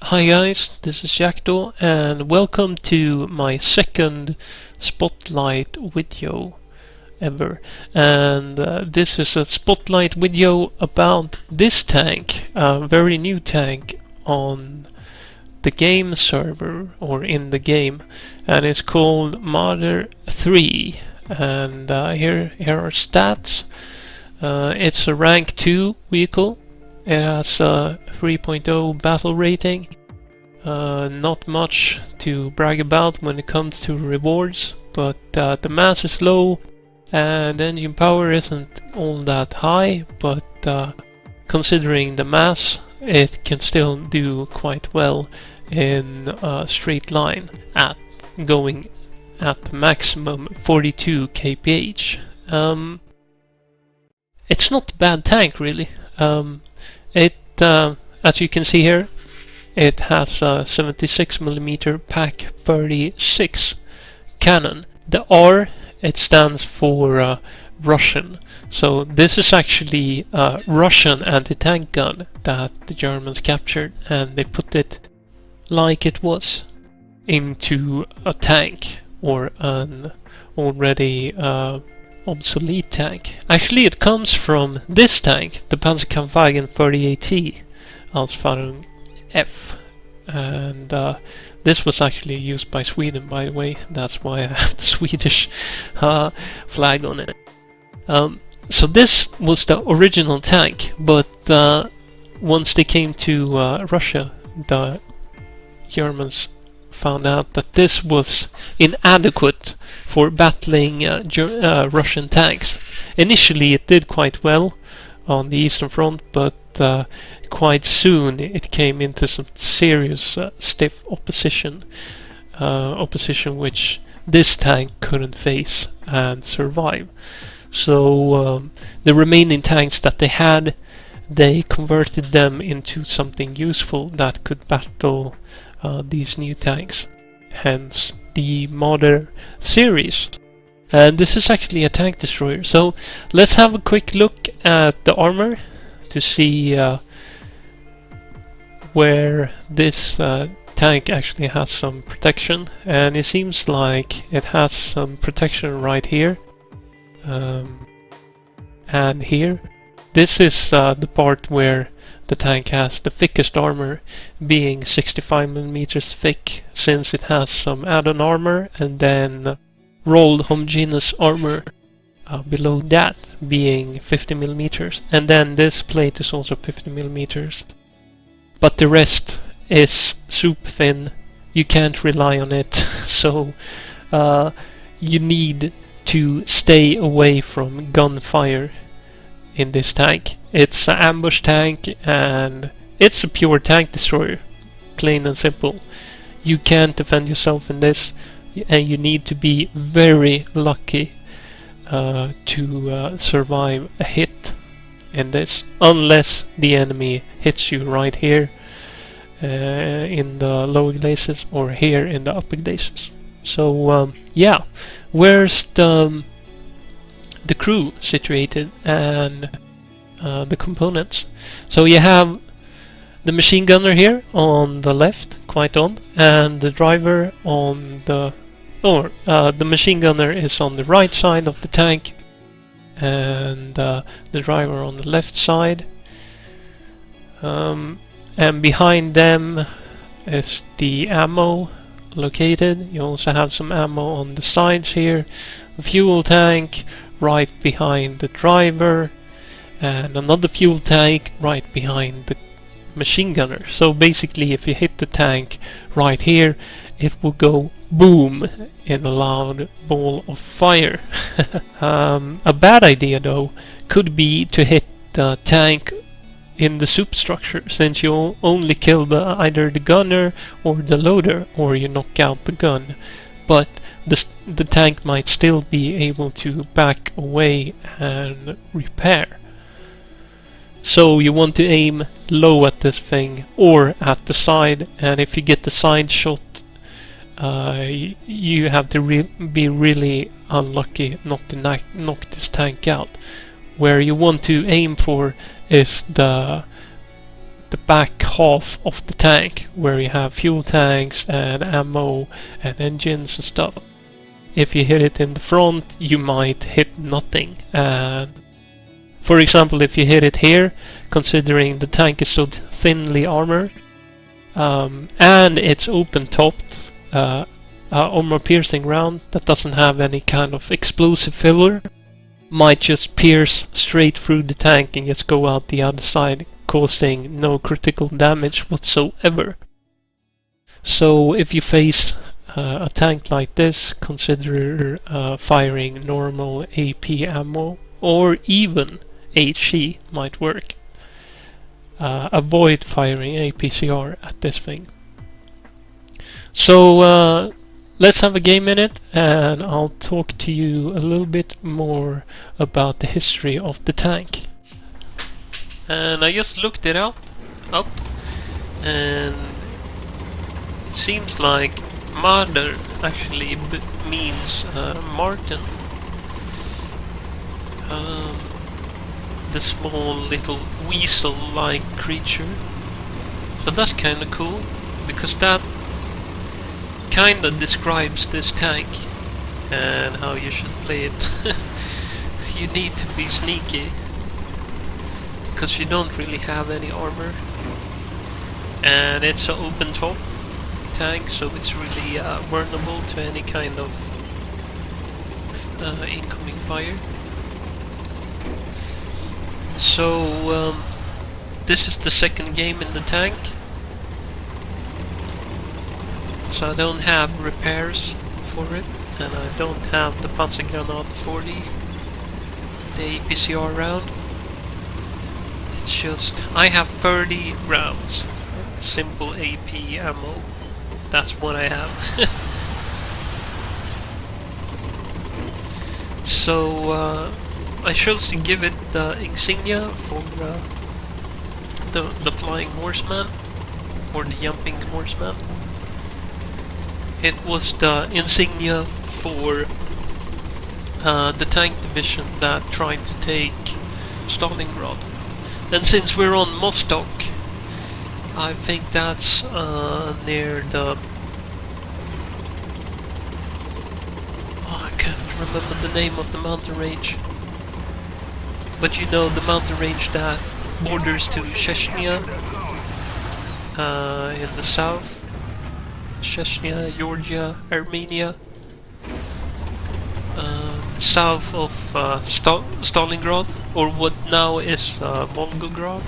Hi guys, this is Jackdaw and welcome to my second spotlight video ever. And this is a spotlight video about this tank, a very new tank on the game server or in the game, and it's called Marder 3. And here are stats. It's a rank 2 vehicle. It has a 3.0 battle rating. Not much to brag about when it comes to rewards, but the mass is low and engine power isn't all that high, but considering the mass, it can still do quite well in a straight line at going at the maximum 42 kph. It's not a bad tank really. As you can see here, it has a 76mm Pak 36 cannon. The R, it stands for Russian. So this is actually a Russian anti-tank gun that the Germans captured, and they put it like it was into a tank or an already obsolete tank. Actually, it comes from this tank, the Panzerkampfwagen 38T Ausfahrung F, and this was actually used by Sweden, by the way. That's why I have the Swedish flag on it. So this was the original tank, but once they came to Russia, the Germans found out that this was inadequate for battling Russian tanks. Initially it did quite well on the Eastern Front, but quite soon it came into some serious stiff opposition which this tank couldn't face and survive. So the remaining tanks that they had, they converted them into something useful that could battle these new tanks, hence the Marder series. And this is actually a tank destroyer. So let's have a quick look at the armor to see where this tank actually has some protection, and it seems like it has some protection right here and here. This is the part where the tank has the thickest armor, being 65mm thick, since it has some add-on armor and then rolled homogeneous armor below that, being 50mm, and then this plate is also 50mm. But the rest is soup thin. You can't rely on it, so you need to stay away from gunfire in this tank. It's an ambush tank and it's a pure tank destroyer, plain and simple. You can't defend yourself in this, and you need to be very lucky to survive a hit in this, unless the enemy hits you right here in the lower glacis or here in the upper glacis. So yeah, where's the crew situated and the components? So you have the machine gunner here on the left, quite on, and the driver on the the machine gunner is on the right side of the tank, and the driver on the left side. And behind them is the ammo located. You also have some ammo on the sides here. A fuel tank right behind the driver, and another fuel tank right behind the machine gunner. So basically, if you hit the tank right here, it will go boom in a loud ball of fire. A bad idea though could be to hit the tank in the soup structure, since you only kill either the gunner or the loader, or you knock out the gun, but the tank might still be able to back away and repair. So you want to aim low at this thing or at the side, and if you get the side shot, you have to be really unlucky not to knock this tank out. Where you want to aim for is the the back half of the tank, where you have fuel tanks and ammo and engines and stuff. If you hit it in the front, you might hit nothing. For example, if you hit it here, considering the tank is so thinly armored, and it's open-topped, armor-piercing round that doesn't have any kind of explosive filler, might just pierce straight through the tank and just go out the other side, causing no critical damage whatsoever. So if you face a tank like this, consider firing normal AP ammo, or even HE might work. Avoid firing APCR at this thing. So let's have a game in it, and I'll talk to you a little bit more about the history of the tank. And I just looked it up, and it seems like Marder actually means marten. The small little weasel-like creature. So that's kinda cool, because that kinda describes this tank and how you should play it. You need to be sneaky, because you don't really have any armor, and it's an open top tank, so it's really vulnerable to any kind of incoming fire. So this is the second game in the tank, so I don't have repairs for it, and I don't have the Panzergranat 40, the APCR round. It's just, I have 30 rounds, simple AP ammo, that's what I have. So I chose to give it the insignia for the flying horseman, or the jumping horseman. It was the insignia for the tank division that tried to take Stalingrad. And since we're on Mostok, I think that's near the... I can't remember the name of the mountain range. But you know, the mountain range that borders to Chechnya in the south. Chechnya, Georgia, Armenia. South of Stalingrad, or what now is Volgograd.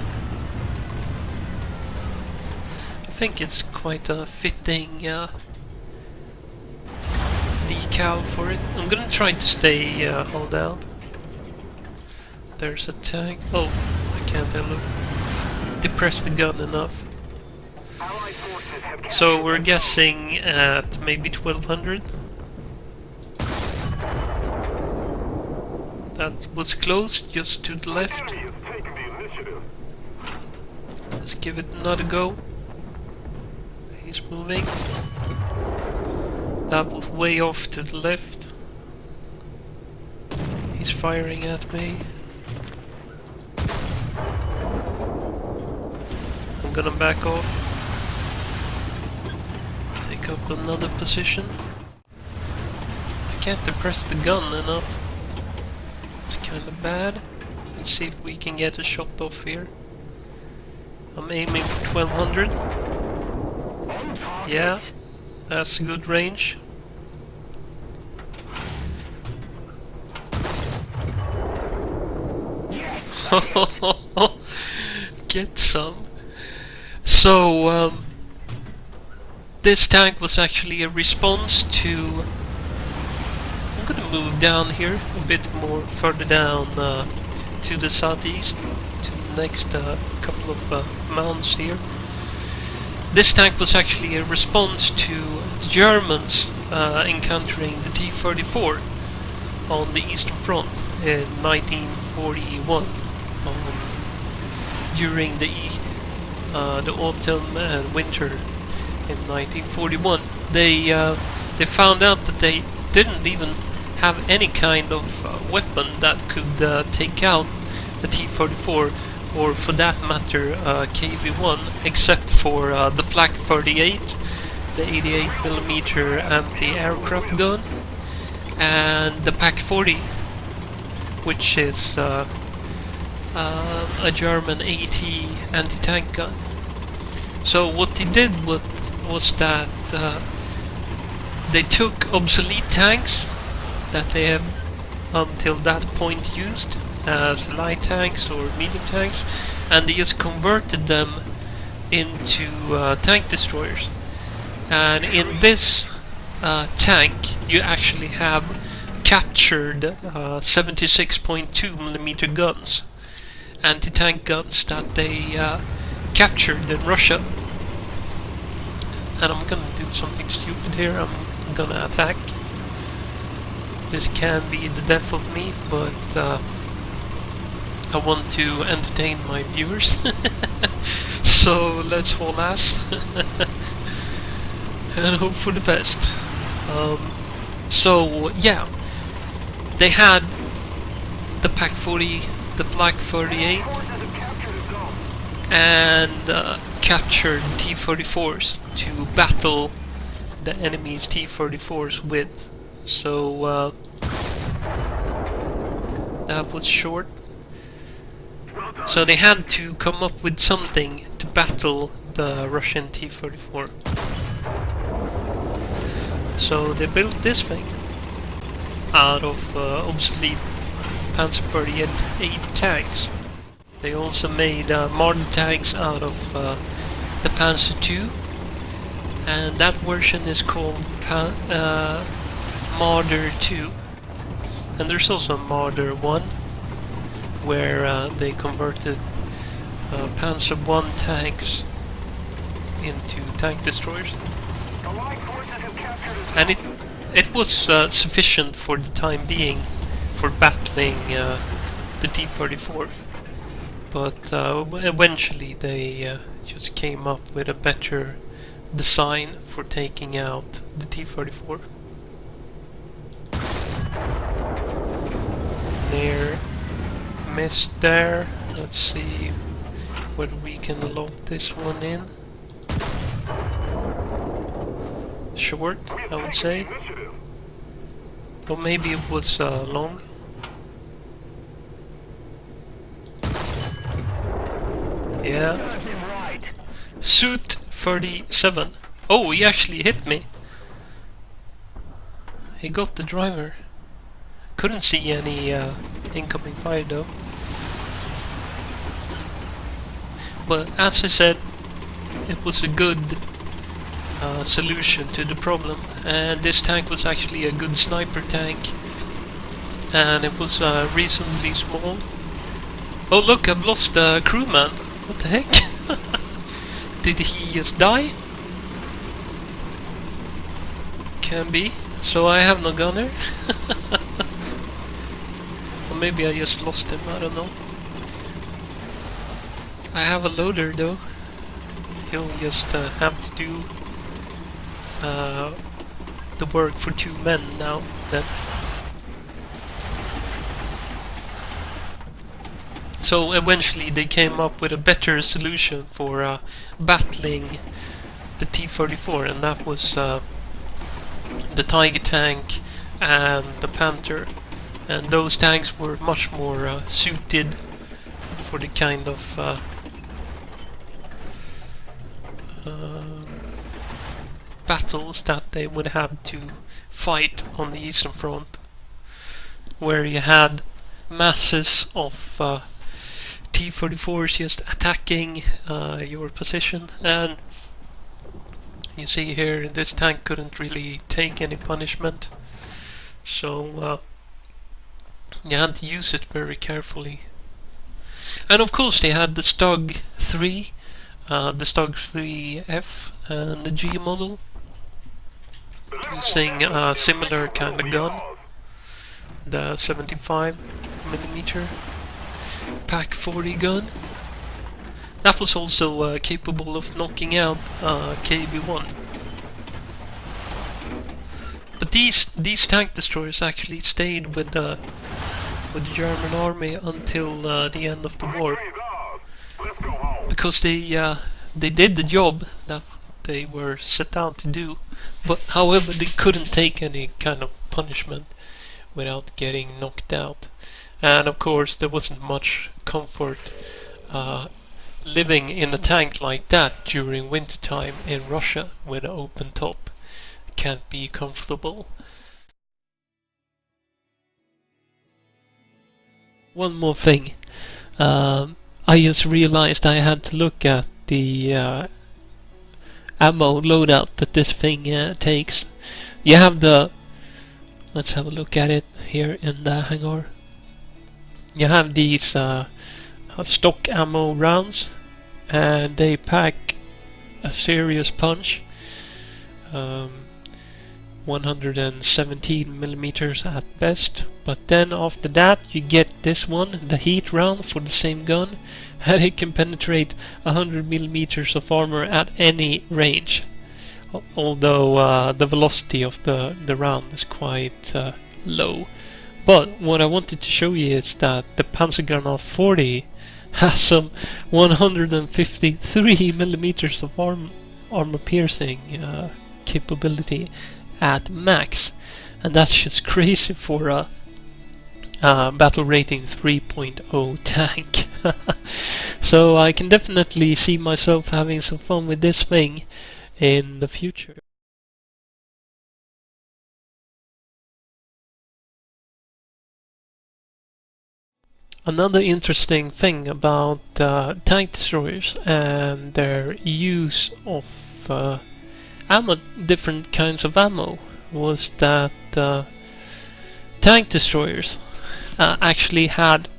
I think it's quite a fitting decal for it. I'm gonna try to stay hull down. There's a tank. Oh, I can't look. Depress the gun enough. So we're guessing at maybe 1200. That was close, just to the left. Let's give it another go. He's moving. That was way off to the left. He's firing at me. I'm gonna back off. Take up another position. I can't depress the gun enough. It's kinda bad. Let's see if we can get a shot off here. I'm aiming for 1200. Yeah, that's a good range. Get some. So, this tank was actually a response to... I'm gonna move down here a bit more, further down to the southeast, to the next couple of mounds here. This tank was actually a response to the Germans encountering the T-34 on the Eastern Front in 1941. During the autumn and winter in 1941, they found out that they didn't even have any kind of weapon that could take out the T-34 or for that matter KV-1, except for the Flak 38, the 88mm anti-aircraft gun, and the Pak 40, which is a German AT anti-tank gun. So what they did was that they took obsolete tanks that they have until that point used as light tanks or medium tanks, and they just converted them into tank destroyers. And in this tank you actually have captured 76.2mm guns, anti-tank guns that they captured in Russia. And I'm gonna do something stupid here. I'm gonna attack. This can be the death of me, but I want to entertain my viewers. So let's haul ass and hope for the best. So yeah, they had the Pak 40, the Flak 38, and captured T-34s to battle the enemy's T-34s with. So that was short. So they had to come up with something to battle the Russian T-34. So they built this thing out of obsolete Panzer 38 tanks. They also made Marder tanks out of the Panzer II, and that version is called Marder 2. And there's also Marder 1, where they converted Panzer I tanks into tank destroyers. And it was sufficient for the time being for battling the T-34. But eventually they just came up with a better design for taking out the T-34. Near missed there. Let's see whether we can lock this one in. Short, I would say. Or maybe it was long. Yeah. Suit 37. Oh, he actually hit me. He got the driver. Couldn't see any incoming fire though. But as I said, it was a good solution to the problem. And this tank was actually a good sniper tank. And it was reasonably small. Oh look, I've lost a crewman. What the heck? Did he just die? Can be. So I have no gunner. Or maybe I just lost him, I don't know. I have a loader though. He'll just have to do the work for 2 men now. Then. So eventually they came up with a better solution for battling the T-34, and that was the Tiger tank and the Panther. And those tanks were much more suited for the kind of battles that they would have to fight on the Eastern Front, where you had masses of T-34s just attacking your position. And you see here, this tank couldn't really take any punishment, so you had to use it very carefully. And of course they had the Stug 3, the Stug 3F and the G model, using a similar kind of gun, the 75mm Pak 40 gun. That was also capable of knocking out KV-1. But these tank destroyers actually stayed with the German army until the end of the war. because they did the job that they were set out to do. But however, they couldn't take any kind of punishment without getting knocked out. And of course, there wasn't much comfort living in a tank like that during wintertime in Russia with an open top. Can't be comfortable. One more thing. I just realized I had to look at the ammo loadout that this thing takes. You have the... Let's have a look at it here in the hangar. You have these stock ammo rounds, and they pack a serious punch. 117 millimeters at best, but then after that you get this one, the heat round for the same gun, and it can penetrate 100 millimeters of armor at any range. Although the velocity of the round is quite low. But what I wanted to show you is that the Panzergranat 40 has some 153 millimeters of armor piercing capability at max, and that's just crazy for a battle rating 3.0 tank. So I can definitely see myself having some fun with this thing in the future. Another interesting thing about tank destroyers and their use of ammo, different kinds of ammo, was that tank destroyers actually had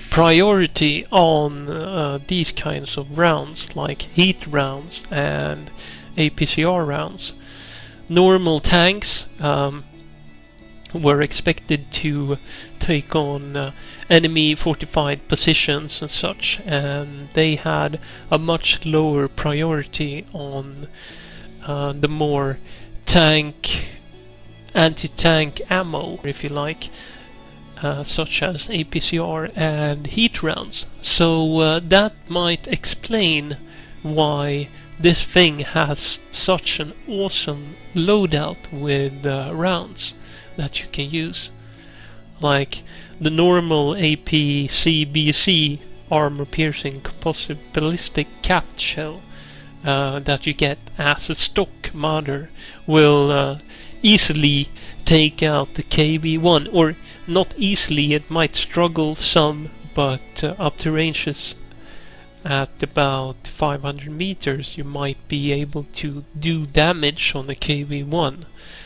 priority on these kinds of rounds, like heat rounds and APCR rounds. Normal tanks were expected to take on enemy fortified positions and such, and they had a much lower priority on the more anti-tank ammo, if you like, such as APCR and heat rounds. So that might explain why this thing has such an awesome loadout with rounds that you can use. Like the normal APCBC armor piercing composite ballistic capped shell that you get as a stock Marder will easily take out the KV-1, or not easily, it might struggle some, but up to ranges at about 500 meters you might be able to do damage on the KV-1,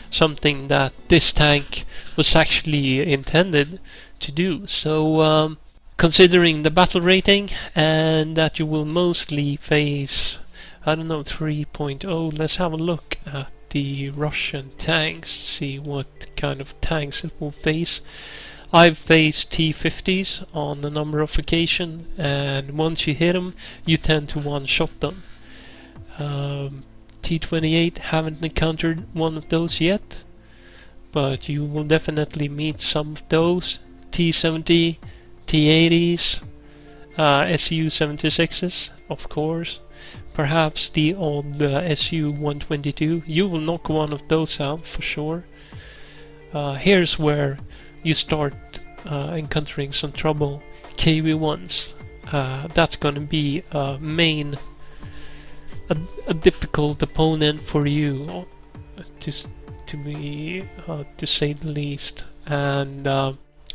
something that this tank was actually intended to do. So considering the battle rating and that you will mostly face, I don't know, 3.0, let's have a look at the Russian tanks, see what kind of tanks it will face. I've faced T-50s on a number of occasions, and once you hit them, you tend to one-shot them. T-28, haven't encountered one of those yet, but you will definitely meet some of those. T-70, T-80s, Su-76s, of course. Perhaps the old Su-122. You will knock one of those out for sure. Here's where you start encountering some trouble. KV-1s. That's gonna be a difficult opponent for you, to say the least. And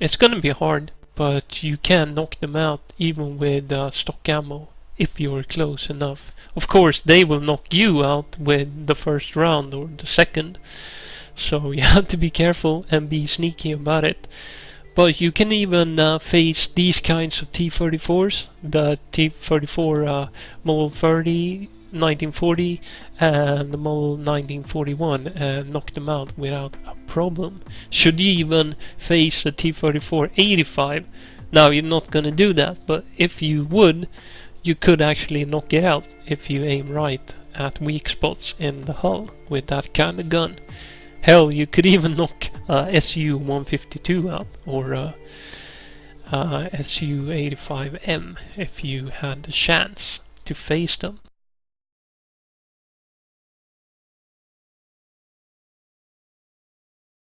it's gonna be hard, but you can knock them out even with stock ammo if you're close enough. Of course, they will knock you out with the first round or the second, so you have to be careful and be sneaky about it. But you can even face these kinds of T-34s, the T-34 Model 30, 1940 and the Model 1941, and knock them out without a problem. Should you even face the T-34 85, now you're not gonna do that, but if you would, you could actually knock it out if you aim right at weak spots in the hull with that kind of gun. Hell, you could even knock Su-152 out, or Su-85M if you had the chance to face them.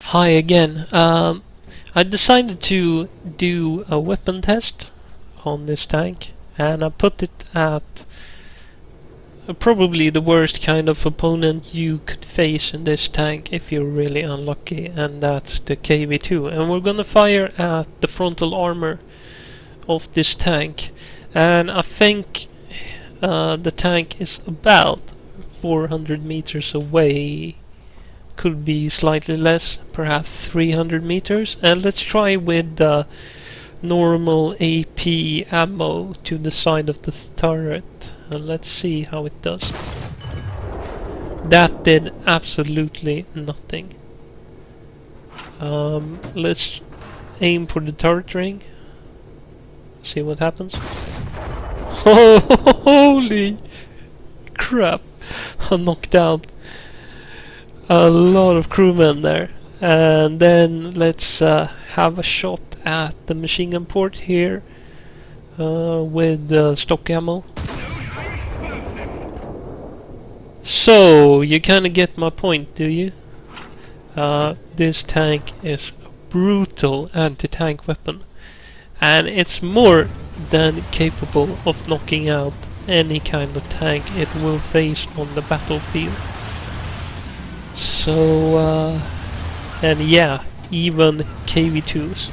Hi again. I decided to do a weapon test on this tank, and I put it at probably the worst kind of opponent you could face in this tank if you're really unlucky, and that's the KV-2. And we're gonna fire at the frontal armor of this tank, and I think the tank is about 400 meters away. Could be slightly less, perhaps 300 meters. And let's try with the normal AP ammo to the side of the turret, and let's see how it does. That did absolutely nothing. Let's aim for the turret ring, see what happens. Holy crap! I knocked out a lot of crewmen there. And then let's have a shot at the machine gun port here with stock ammo. So you kind of get my point, do you? This tank is a brutal anti-tank weapon, and it's more than capable of knocking out any kind of tank it will face on the battlefield. So and yeah, even KV-2s.